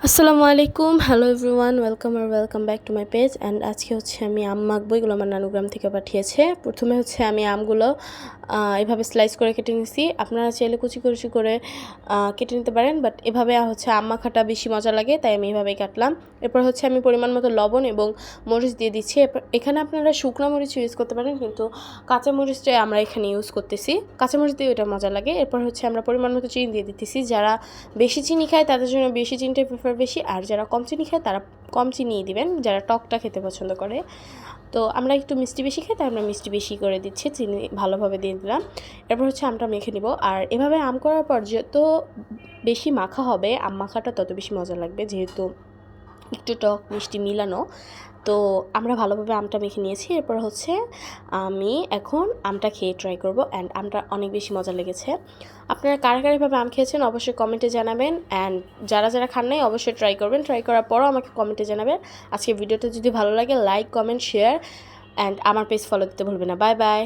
আসসালামু আলাইকুম, hello everyone, welcome back to my page. And আজকে হচ্ছে আমি আম মাখবো। এগুলো আমার নানুগ্রাম থেকে পাঠিয়েছে। প্রথমে হচ্ছে আমি আমগুলো এভাবে স্লাইস করে কেটে নিছি। আপনারা চাইলে কুচি কুচি করে কেটে নিতে পারেন, বাট এভাবে হচ্ছে আম মাখাটা বেশি মজা লাগে, তাই আমি এভাবেই কাটলাম। এরপর হচ্ছে আমি পরিমাণ মতো লবণ এবং মরিচ দিয়ে দিচ্ছি। এখানে আপনারা শুকনো মরিচ ইউজ করতে পারেন, কিন্তু কাঁচা মরিচটাই আমরা এখানে ইউজ করতেছি। কাঁচা মরিচ দিয়ে এটা মজা লাগে। এরপর হচ্ছে আমরা পরিমাণ মতো চিনি দিয়ে দিতেছি। যারা বেশি চিনি খায় তাদের জন্য বেশি চিনিটাই প্রেফার বেশি, আর যারা কম চিনি খায় তারা কম চিনিই দিবেন, যারা টকটা খেতে পছন্দ করে। তো আমরা একটু মিষ্টি বেশি খাই, তাই আমরা মিষ্টি বেশি করে দিচ্ছি, চিনি ভালোভাবে দিয়ে দিলাম। এরপর হচ্ছে আমটা মেখে নিব। আর এভাবে আম করার পর যত বেশি মাখা হবে আম মাখাটা তত বেশি মজা লাগবে, যেহেতু একটু টক মিষ্টি মিলানো। তো আমরা ভালোভাবে আমটা মেখে নিয়েছি। এরপর হচ্ছে আমি এখন আমটা খেয়ে ট্রাই করব। অ্যান্ড আমটা অনেক বেশি মজা লেগেছে। আপনারা কারা কারা এভাবে আম খেয়েছেন অবশ্যই কমেন্টে জানাবেন। অ্যান্ড যারা যারা খান নাই অবশ্যই ট্রাই করবেন। ট্রাই করার পরও আমাকে কমেন্টে জানাবেন। আজকে ভিডিওটা যদি ভালো লাগে লাইক, কমেন্ট, শেয়ার অ্যান্ড আমার পেজ ফলো দিতে ভুলবেন না। Bye bye.